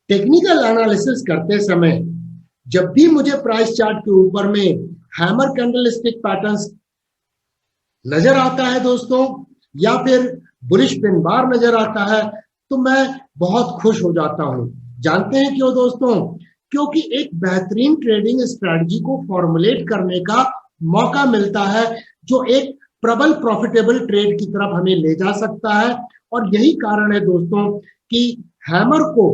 Technical analysis करते समय जब भी मुझे प्राइस चार्ट के ऊपर में हैमर कैंडलस्टिक पैटर्न्स नजर आता है दोस्तों, या फिर बुलिश पिन बार नजर आता है, तो मैं बहुत खुश हो जाता हूं। जानते हैं क्यों दोस्तों? क्योंकि एक बेहतरीन ट्रेडिंग स्ट्रेटजी को फॉर्मुलेट करने का मौका मिलता है, जो एक प्रबल प्रॉफिटेबल ट्रेड की तरफ हमें ले जा सकता है। और यही कारण है दोस्तों कि हैमर को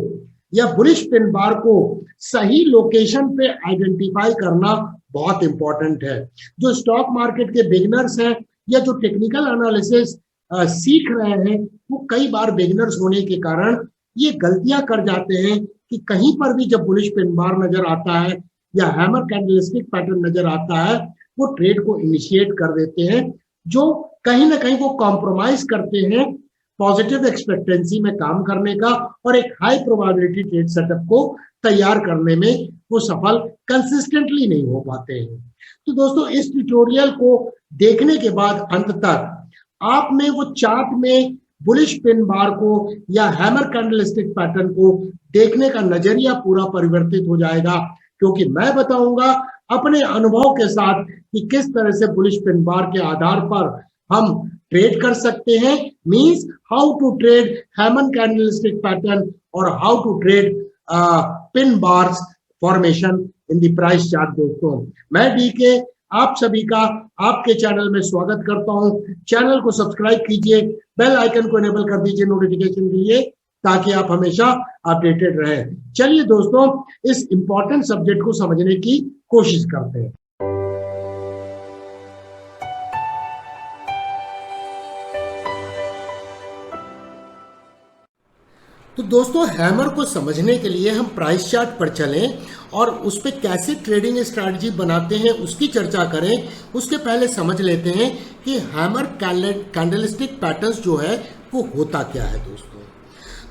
या बुलिश पिन बार को सही लोकेशन पे आइडेंटिफाई करना बहुत इंपॉर्टेंट है। जो स्टॉक मार्केट के बिगिनर्स हैं या जो टेक्निकल एनालिसिस सीख रहे हैं, वो कई बार बिगिनर्स होने के कारण ये गलतियां कर जाते हैं कि कहीं पर भी जब बुलिश पिन बार नजर आता है या हैमर कैंडलस्टिक पैटर्न नजर आता है, वो ट्रेड को इनिशिएट कर देते हैं, जो कहीं ना कहीं वो कॉम्प्रोमाइज करते हैं पॉजिटिव एक्सपेक्टेंसी में काम करने का और एक हाई प्रोबेबिलिटी ट्रेड सेटअप को तैयार करने में वो सफल कंसिस्टेंटली नहीं हो पाते हैं। तो दोस्तों, इस ट्यूटोरियल को देखने के बाद अंत तक आप में वो चार्ट में बुलिश पिन बार को या हैमर कैंडलस्टिक पैटर्न को देखने का नजरिया पूरा परिवर्तित हो जाएगा, क्योंकि मैं बताऊंगा अपने अनुभव के साथ कि किस तरह से बुलिश पिन बार के आधार पर हम ट्रेड कर सकते हैं। Means how to trade hammer candlestick pattern और how to trade pin bars formation in the price chart. दोस्तों, मैं डीके आप सभी का आपके चैनल में स्वागत करता हूं। चैनल को सब्सक्राइब कीजिए, बेल आइकन को इनेबल कर दीजिए नोटिफिकेशन के लिए, ताकि आप हमेशा अपडेटेड रहें। चलिए दोस्तों, इस इंपॉर्टेंट सब्जेक्ट को समझने की कोशिश करते हैं। तो दोस्तों, हैमर को समझने के लिए हम प्राइस चार्ट पर चलें और उस पर कैसे ट्रेडिंग स्ट्रैटेजी बनाते हैं उसकी चर्चा करें। उसके पहले समझ लेते हैं कि हैमर कैंडलस्टिक पैटर्न्स जो है वो होता क्या है दोस्तों।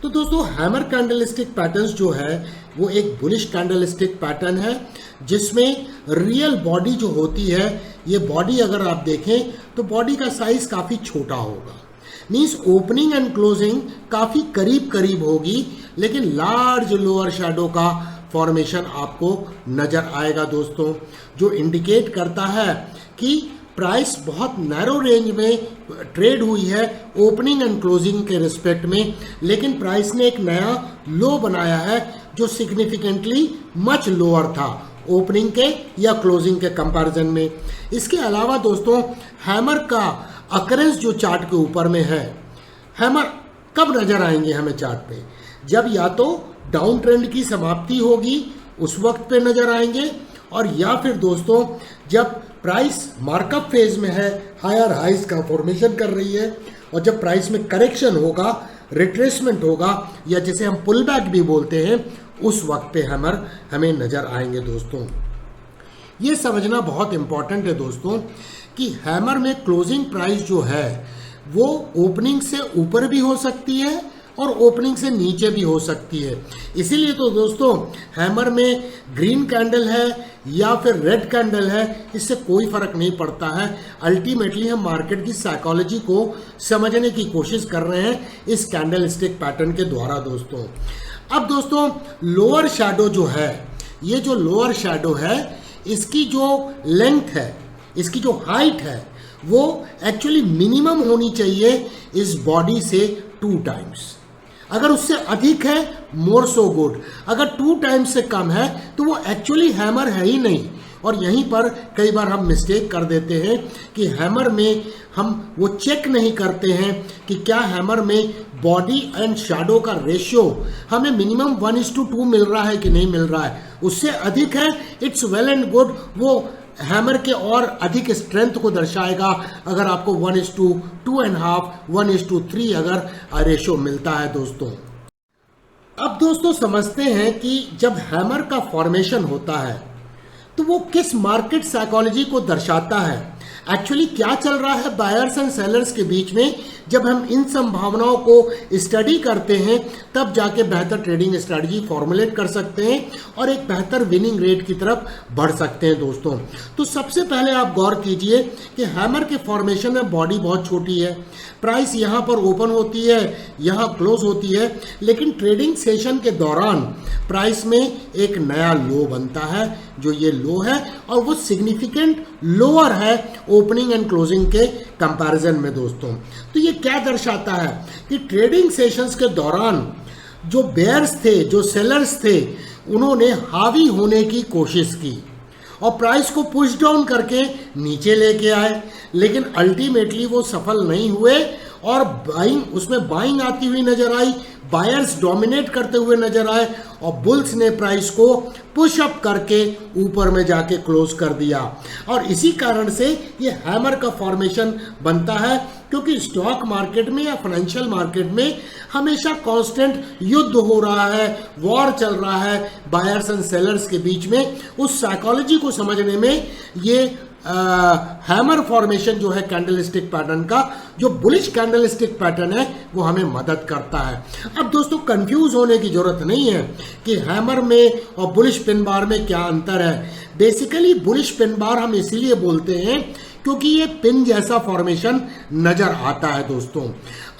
तो दोस्तों, हैमर कैंडलस्टिक पैटर्न्स जो है वो एक बुलिश कैंडलस्टिक पैटर्न है, जिसमें रियल बॉडी जो होती है, ये बॉडी अगर आप देखें तो बॉडी का साइज काफ़ी छोटा होगा। मीन्स ओपनिंग एंड क्लोजिंग काफ़ी करीब करीब होगी, लेकिन लार्ज लोअर शैडो का फॉर्मेशन आपको नजर आएगा दोस्तों, जो इंडिकेट करता है कि प्राइस बहुत नैरो रेंज में ट्रेड हुई है ओपनिंग एंड क्लोजिंग के रिस्पेक्ट में, लेकिन प्राइस ने एक नया लो बनाया है जो सिग्निफिकेंटली मच लोअर था ओपनिंग के या क्लोजिंग के कंपैरिजन में। इसके अलावा दोस्तों, हैमर का अकरेंस जो चार्ट के ऊपर में है, हैमर कब नजर आएंगे हमें चार्ट पे? जब या तो डाउन ट्रेंड की समाप्ति होगी उस वक्त पे नजर आएंगे, और या फिर दोस्तों जब प्राइस मार्कअप फेज में है, हायर हाइज का फॉर्मेशन कर रही है, और जब प्राइस में करेक्शन होगा, रिट्रेसमेंट होगा, या जिसे हम पुल बैक भी बोलते हैं, उस वक्त पे हैमर हमें नजर आएंगे दोस्तों। ये समझना बहुत इंपॉर्टेंट है दोस्तों कि हैमर में क्लोजिंग प्राइस जो है वो ओपनिंग से ऊपर भी हो सकती है और ओपनिंग से नीचे भी हो सकती है। इसीलिए तो दोस्तों, हैमर में ग्रीन कैंडल है या फिर रेड कैंडल है, इससे कोई फर्क नहीं पड़ता है। अल्टीमेटली हम मार्केट की साइकोलॉजी को समझने की कोशिश कर रहे हैं इस कैंडलस्टिक पैटर्न के द्वारा दोस्तों। अब दोस्तों, लोअर शैडो जो है, ये जो लोअर शैडो है, इसकी जो लेंथ है, इसकी जो हाइट है, वो एक्चुअली मिनिमम होनी चाहिए इस बॉडी से 2 टाइम्स। अगर उससे अधिक है, मोर सो गुड। अगर 2 टाइम्स से कम है तो वो एक्चुअली हैमर है ही नहीं। और यहीं पर कई बार हम मिस्टेक कर देते हैं कि हैमर में हम वो चेक नहीं करते हैं कि क्या हैमर में बॉडी एंड शैडो का रेशियो हमें मिनिमम 1:2 मिल रहा है कि नहीं मिल रहा है। उससे अधिक है, इट्स वेल एंड गुड, वो हैमर के और अधिक स्ट्रेंथ को दर्शाएगा। अगर आपको 1:2.5, 1:3 अगर रेशियो मिलता है दोस्तों। अब दोस्तों, समझते हैं कि जब हैमर का फॉर्मेशन होता है तो वो किस मार्केट साइकोलॉजी को दर्शाता है। एक्चुअली क्या चल रहा है बायर्स एंड सेलर्स के बीच में, जब हम इन संभावनाओं को स्टडी करते हैं तब जाके बेहतर ट्रेडिंग स्ट्रैटेजी फॉर्मुलेट कर सकते हैं और एक बेहतर विनिंग रेट की तरफ बढ़ सकते हैं दोस्तों। तो सबसे पहले आप गौर कीजिए कि हैमर के फॉर्मेशन में बॉडी बहुत छोटी है, प्राइस यहाँ पर ओपन होती है, यहाँ क्लोज होती है, लेकिन ट्रेडिंग सेशन के दौरान प्राइस में एक नया लो बनता है, जो ये लो है और वो सिग्निफिकेंट लोअर है ओपनिंग एंड क्लोजिंग के कंपैरिजन में दोस्तों। तो ये क्या दर्शाता है कि ट्रेडिंग सेशंस के दौरान जो बेयर्स थे, जो सेलर्स थे, उन्होंने हावी होने की कोशिश की और प्राइस को पुश डाउन करके नीचे लेके आए, लेकिन अल्टीमेटली वो सफल नहीं हुए और उसमें बाइंग आती हुई नजर आई, बायर्स डोमिनेट करते हुए नजर आए और बुल्स ने प्राइस को पुश अप करके ऊपर में जाके क्लोज कर दिया। और इसी कारण से ये हैमर का फॉर्मेशन बनता है, क्योंकि स्टॉक मार्केट में या फाइनेंशियल मार्केट में हमेशा कांस्टेंट युद्ध हो रहा है, वॉर चल रहा है बायर्स एंड सेलर्स के बीच में। उस साइकोलॉजी को समझने में ये हैमर फॉर्मेशन जो है कैंडलस्टिक पैटर्न का, जो बुलिश कैंडलस्टिक पैटर्न है, वो हमें मदद करता है। अब दोस्तों कंफ्यूज होने की जरूरत नहीं है कि हैमर में और बुलिश पिन बार में क्या अंतर है। बेसिकली बुलिश पिन बार हम इसीलिए बोलते हैं क्योंकि ये पिन जैसा फॉर्मेशन नजर आता है दोस्तों।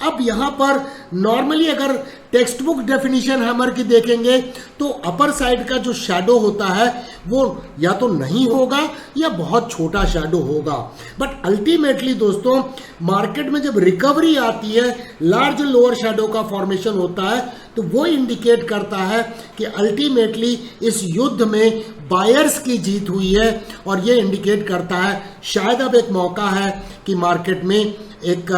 अब यहाँ पर नॉर्मली अगर टेक्स्ट बुक डेफिनेशन हैमर की देखेंगे तो अपर साइड का जो शैडो होता है वो या तो नहीं होगा या बहुत छोटा शैडो होगा, बट अल्टीमेटली दोस्तों मार्केट में जब रिकवरी आती है लार्ज लोअर शैडो का फॉर्मेशन होता है, तो वो इंडिकेट करता है कि अल्टीमेटली इस युद्ध में बायर्स की जीत हुई है और ये इंडिकेट करता है शायद अब एक मौका है कि मार्केट में एक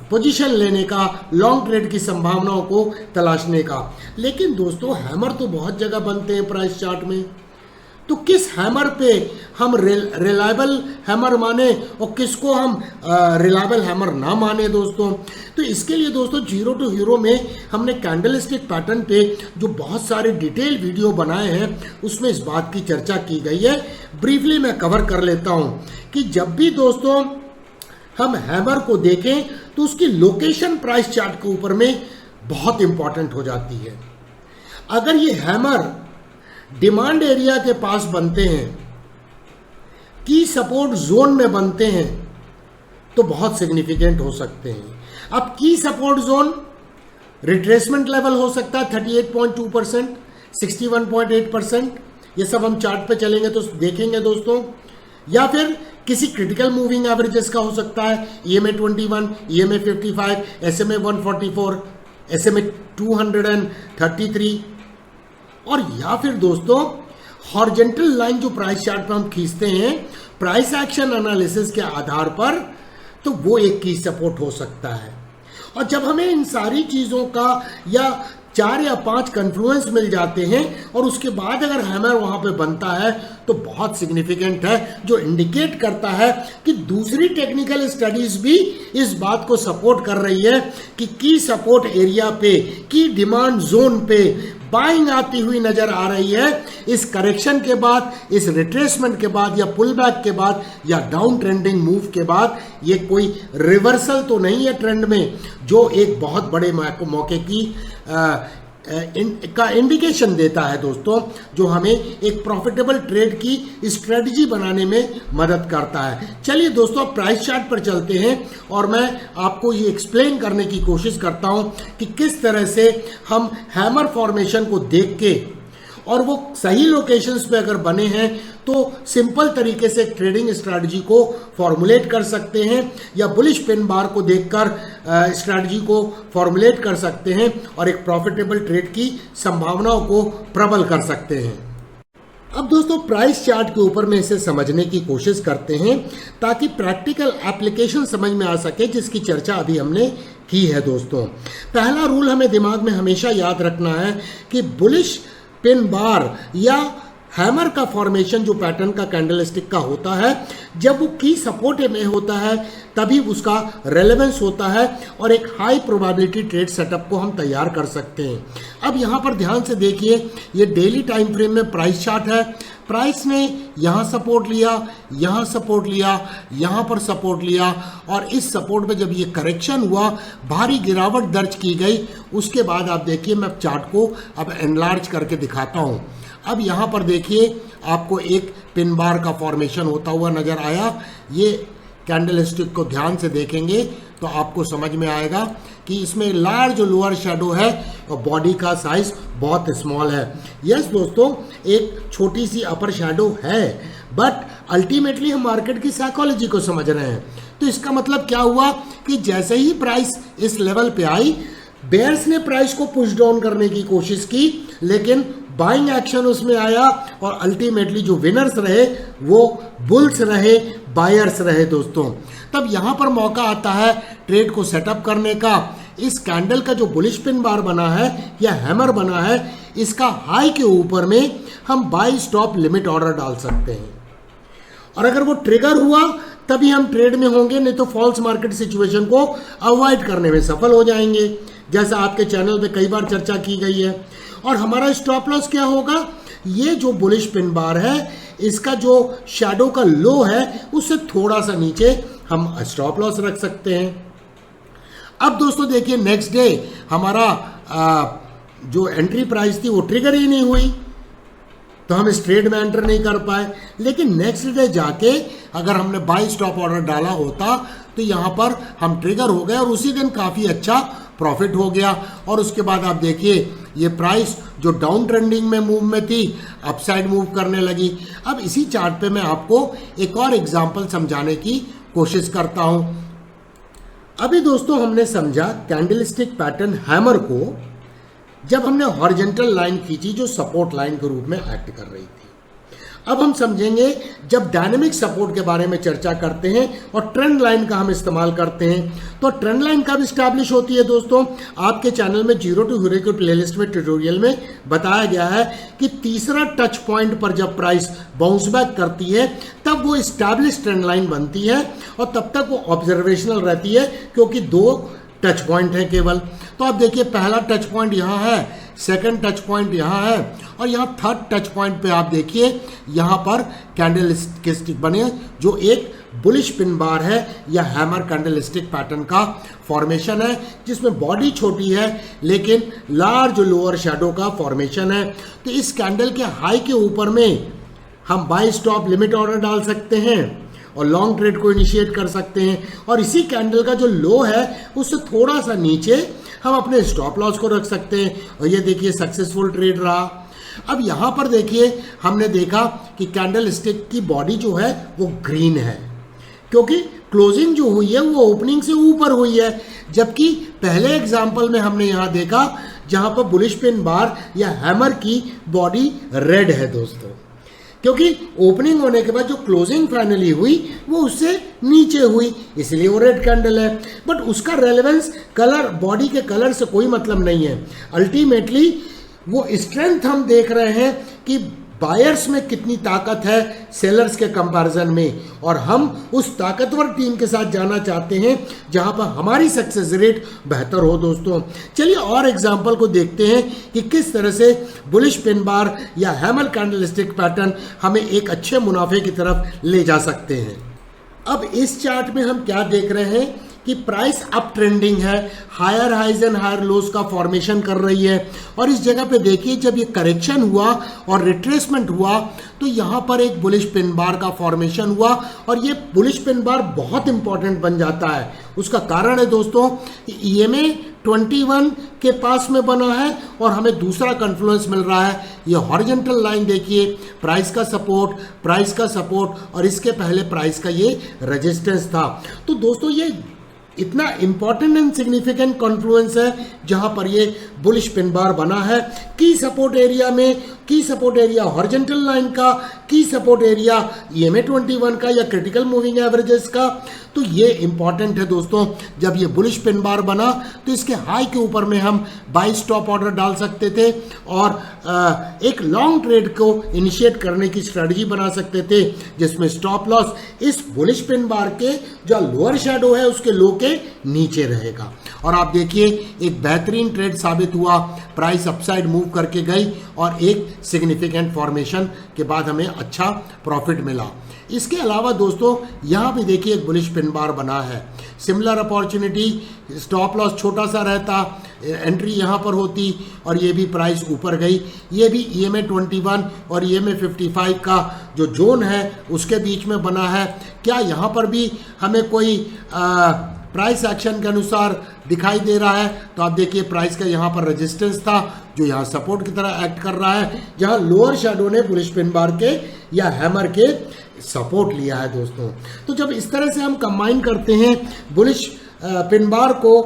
पोजीशन लेने का, लॉन्ग ट्रेड की संभावनाओं को तलाशने का। लेकिन दोस्तों हैमर तो बहुत जगह बनते हैं प्राइस चार्ट में, तो किस हैमर पे हम रिलायबल हैमर माने और किसको हम रिलायबल हैमर ना माने दोस्तों। तो इसके लिए दोस्तों जीरो टू हीरो में हमने कैंडलस्टिक पैटर्न पे जो बहुत सारे डिटेल वीडियो बनाए हैं उसमें इस बात की चर्चा की गई है। ब्रीफली मैं कवर कर लेता हूं कि जब भी दोस्तों हम हैमर को देखें तो उसकी लोकेशन प्राइस चार्ट के ऊपर में बहुत इंपॉर्टेंट हो जाती है। अगर ये हैमर डिमांड एरिया के पास बनते हैं, की सपोर्ट जोन में बनते हैं, तो बहुत सिग्निफिकेंट हो सकते हैं। अब की सपोर्ट जोन रिट्रेसमेंट लेवल हो सकता है 38.2%, 61.8%, ये सब हम चार्ट पे चलेंगे तो देखेंगे दोस्तों, या फिर किसी क्रिटिकल मूविंग एवरेजेस का हो सकता है, EMA 21, EMA 55, SMA 144, SMA 233, और या फिर दोस्तों हॉरिजॉन्टल लाइन जो प्राइस चार्ट पर हम खींचते हैं प्राइस एक्शन एनालिसिस के आधार पर, तो वो एक की सपोर्ट हो सकता है। और जब हमें इन सारी चीजों का या 4 या 5 कन्फ्लुएंस मिल जाते हैं और उसके बाद अगर हैमर वहां पे बनता है तो बहुत सिग्निफिकेंट है, जो इंडिकेट करता है कि दूसरी टेक्निकल स्टडीज भी इस बात को सपोर्ट कर रही है कि की सपोर्ट एरिया पे, की डिमांड जोन पे बाइंग आती हुई नजर आ रही है। इस करेक्शन के बाद, इस रिट्रेसमेंट के बाद या पुल बैक के बाद या डाउन ट्रेंडिंग मूव के बाद, ये कोई रिवर्सल तो नहीं है ट्रेंड में, जो एक बहुत बड़े मौके की का इंडिकेशन देता है दोस्तों, जो हमें एक प्रॉफिटेबल ट्रेड की स्ट्रेटजी बनाने में मदद करता है। चलिए दोस्तों प्राइस चार्ट पर चलते हैं और मैं आपको ये एक्सप्लेन करने की कोशिश करता हूं कि किस तरह से हम हैमर फॉर्मेशन को देख के और वो सही लोकेशंस पे अगर बने हैं तो सिंपल तरीके से ट्रेडिंग स्ट्रैटेजी को फॉर्मुलेट कर सकते हैं, या बुलिश पिन बार को देखकर स्ट्रैटेजी को फॉर्मुलेट कर सकते हैं और एक प्रॉफिटेबल ट्रेड की संभावनाओं को प्रबल कर सकते हैं। अब दोस्तों प्राइस चार्ट के ऊपर में इसे समझने की कोशिश करते हैं ताकि प्रैक्टिकल एप्लीकेशन समझ में आ सके, जिसकी चर्चा अभी हमने की है दोस्तों। पहला रूल हमें दिमाग में हमेशा याद रखना है कि बुलिश पिन बार या हैमर का फॉर्मेशन जो पैटर्न का कैंडलस्टिक का होता है, जब वो की सपोर्ट में होता है तभी उसका रेलेवेंस होता है और एक हाई प्रोबेबिलिटी ट्रेड सेटअप को हम तैयार कर सकते हैं। अब यहाँ पर ध्यान से देखिए, ये डेली टाइम फ्रेम में प्राइस चार्ट है। प्राइस ने यहाँ सपोर्ट लिया, यहाँ सपोर्ट लिया, यहाँ पर सपोर्ट लिया और इस सपोर्ट पे जब ये करेक्शन हुआ, भारी गिरावट दर्ज की गई। उसके बाद आप देखिए, मैं चार्ट को अब एनलार्ज करके दिखाता हूँ। अब यहाँ पर देखिए आपको एक पिन बार का फॉर्मेशन होता हुआ नज़र आया। ये कैंडल स्टिक को ध्यान से देखेंगे तो आपको समझ में आएगा कि इसमें लार्ज लोअर शेडो है और बॉडी का साइज बहुत स्मॉल है। यस दोस्तों, एक छोटी सी अपर शेडो है, बट अल्टीमेटली हम मार्केट की साइकोलॉजी को समझ रहे हैं। तो इसका मतलब क्या हुआ कि जैसे ही प्राइस इस लेवल पे आई, बेयर्स ने प्राइस को पुश डाउन करने की कोशिश की, लेकिन बाइंग एक्शन उसमें आया और अल्टीमेटली जो विनर्स रहे वो बुल्स रहे, बायर्स रहे दोस्तों। तब यहाँ पर मौका आता है ट्रेड को सेटअप करने का। इस कैंडल का जो बुलिश पिन बार बना है या हैमर बना है, इसका हाई के ऊपर में हम बाय स्टॉप लिमिट ऑर्डर डाल सकते हैं और अगर वो ट्रिगर हुआ तभी हम ट्रेड में होंगे, नहीं तो फॉल्स मार्केट सिचुएशन को अवॉइड करने में सफल हो जाएंगे, जैसा आपके चैनल पे कई बार चर्चा की गई है। और हमारा स्टॉप लॉस क्या होगा? ये जो बुलिश पिन बार है, इसका जो शैडो का लो है उससे थोड़ा सा नीचे हम स्टॉप लॉस रख सकते हैं। अब दोस्तों देखिए, नेक्स्ट डे हमारा जो एंट्री प्राइस थी वो ट्रिगर ही नहीं हुई, तो हम इस ट्रेड में एंटर नहीं कर पाए। लेकिन नेक्स्ट डे जाके अगर हमने बाय स्टॉप ऑर्डर डाला होता तो यहाँ पर हम ट्रिगर हो गए और उसी दिन काफ़ी अच्छा प्रॉफिट हो गया। और उसके बाद आप देखिए, ये प्राइस जो डाउन ट्रेंडिंग में मूव में थी, अपसाइड मूव करने लगी। अब इसी चार्ट पे मैं आपको एक और एग्जांपल समझाने की कोशिश करता हूँ। अभी दोस्तों हमने समझा कैंडलस्टिक पैटर्न हैमर को, जब हमने हॉरिजॉन्टल लाइन खींची जो सपोर्ट लाइन के रूप में एक्ट कर रही थी। अब हम समझेंगे जब डायनेमिक सपोर्ट के बारे में चर्चा करते हैं और ट्रेंड लाइन का हम इस्तेमाल करते हैं, तो ट्रेंड लाइन कब स्टैब्लिश होती है दोस्तों? आपके चैनल में जीरो टू हीरो की प्लेलिस्ट में ट्यूटोरियल में बताया गया है कि तीसरा टच पॉइंट पर जब प्राइस बाउंस बैक करती है तब वो स्टैब्लिश ट्रेंड लाइन बनती है और तब तक वो ऑब्जर्वेशनल रहती है, क्योंकि दो टच पॉइंट है केवल। तो आप देखिए, पहला टच पॉइंट यहाँ है, सेकंड टच पॉइंट यहाँ है और यहाँ थर्ड टच पॉइंट पे आप देखिए यहाँ पर कैंडल स्टिक बने जो एक बुलिश पिन बार है या हैमर कैंडल स्टिक पैटर्न का फॉर्मेशन है, जिसमें बॉडी छोटी है लेकिन लार्ज लोअर शेडो का फॉर्मेशन है। तो इस कैंडल के हाई के ऊपर में हम बाय स्टॉप लिमिट ऑर्डर डाल सकते हैं और लॉन्ग ट्रेड को इनिशिएट कर सकते हैं। और इसी कैंडल का जो लो है उससे थोड़ा सा नीचे हम अपने स्टॉप लॉस को रख सकते हैं और ये देखिए सक्सेसफुल ट्रेड रहा। अब यहाँ पर देखिए, हमने देखा कि कैंडल स्टिक की बॉडी जो है वो ग्रीन है, क्योंकि क्लोजिंग जो हुई है वो ओपनिंग से ऊपर हुई है, जबकि पहले एग्जाम्पल में हमने यहाँ देखा जहाँ पर बुलिश पिन बार या हैमर की बॉडी रेड है दोस्तों, क्योंकि ओपनिंग होने के बाद जो क्लोजिंग फाइनली हुई वो उससे नीचे हुई, इसलिए वो रेड कैंडल है। बट उसका रेलेवेंस कलर, बॉडी के कलर से कोई मतलब नहीं है। अल्टीमेटली वो स्ट्रेंथ हम देख रहे हैं कि बायर्स में कितनी ताकत है सेलर्स के कंपैरिजन में, और हम उस ताकतवर टीम के साथ जाना चाहते हैं जहां पर हमारी सक्सेस रेट बेहतर हो दोस्तों। चलिए और एग्जांपल को देखते हैं कि किस तरह से बुलिश पिन बार या हैमर कैंडलस्टिक पैटर्न हमें एक अच्छे मुनाफे की तरफ ले जा सकते हैं। अब इस चार्ट में हम क्या देख रहे हैं कि प्राइस अप ट्रेंडिंग है, higher highs and higher lows का फॉर्मेशन कर रही है। और इस जगह पे देखिए, जब ये करेक्शन हुआ और रिट्रेसमेंट हुआ तो यहाँ पर एक बुलिश पिन बार का फॉर्मेशन हुआ और ये बुलिश पिन बार बहुत इंपॉर्टेंट बन जाता है। उसका कारण है दोस्तों, EMA 21 के पास में बना है और हमें दूसरा कन्फ्लुएंस मिल रहा है। ये हॉरिजॉन्टल लाइन देखिए, प्राइस का सपोर्ट, प्राइस का सपोर्ट और इसके पहले प्राइस का ये रेजिस्टेंस था। तो दोस्तों ये इतना इंपॉर्टेंट एंड सिग्निफिकेंट कॉन्फ्लुएंस है जहां पर ये बुलिश पिन बार बना है। की सपोर्ट एरिया में, की सपोर्ट एरिया हॉरिजॉन्टल लाइन का, की सपोर्ट एरिया EMA 21 का या क्रिटिकल मूविंग एवरेजेस का। तो ये इंपॉर्टेंट है दोस्तों। जब ये बुलिश पिन बार बना तो इसके हाई के ऊपर में हम बाय स्टॉप ऑर्डर डाल सकते थे और एक लॉन्ग ट्रेड को इनिशिएट करने की स्ट्रेटजी बना सकते थे, जिसमें स्टॉप लॉस इस बुलिश पिन बार के जो लोअर शैडो है उसके लो के नीचे रहेगा। और आप देखिए, एक बेहतरीन ट्रेड साबित हुआ, प्राइस अपसाइड मूव करके गई और एक सिग्निफिकेंट फॉर्मेशन के बाद हमें अच्छा प्रॉफिट मिला। इसके अलावा दोस्तों यहाँ भी देखिए एक बुलिश पिन बार बना है, सिमिलर अपॉर्चुनिटी, स्टॉप लॉस छोटा सा रहता, एंट्री यहाँ पर होती और ये भी प्राइस ऊपर गई। ये भी EMA 21 और EMA 55 का जो जोन है उसके बीच में बना है। क्या यहाँ पर भी हमें कोई प्राइस एक्शन के अनुसार दिखाई दे रहा है? तो आप देखिए प्राइस का यहाँ पर रेजिस्टेंस था जो यहाँ सपोर्ट की तरह एक्ट कर रहा है, जहाँ लोअर शैडो ने बुलिश पिन बार के या हैमर के सपोर्ट लिया है दोस्तों। तो जब इस तरह से हम कंबाइन करते हैं बुलिश पिन बार को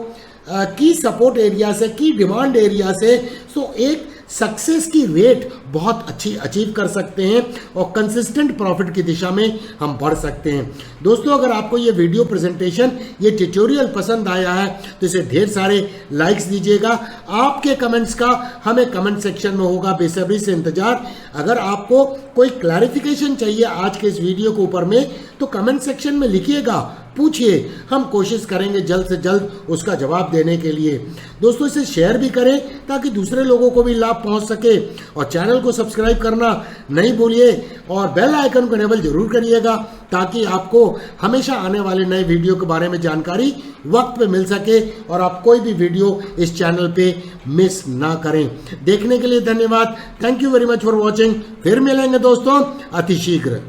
की सपोर्ट एरिया से, की डिमांड एरिया से, तो एक सक्सेस की रेट बहुत अच्छी अचीव कर सकते हैं और कंसिस्टेंट प्रॉफिट की दिशा में हम बढ़ सकते हैं। दोस्तों अगर आपको ये वीडियो प्रेजेंटेशन, ये ट्यूटोरियल पसंद आया है तो इसे ढेर सारे लाइक्स दीजिएगा। आपके कमेंट्स का हमें कमेंट सेक्शन में होगा बेसब्री से इंतजार। अगर आपको कोई क्लैरिफिकेशन चाहिए आज के इस वीडियो के ऊपर में तो कमेंट सेक्शन में लिखिएगा, पूछिए, हम कोशिश करेंगे जल्द से जल्द उसका जवाब देने के लिए। दोस्तों इसे शेयर भी करें ताकि दूसरे लोगों को भी लाभ पहुंच सके और चैनल को सब्सक्राइब करना नहीं भूलिए और बेल आइकन को इनेबल जरूर करिएगा ताकि आपको हमेशा आने वाले नए वीडियो के बारे में जानकारी वक्त पे मिल सके और आप कोई भी वीडियो इस चैनल पे मिस ना करें। देखने के लिए धन्यवाद। Thank you very much for watching. फिर मिलेंगे दोस्तों अति शीघ्र।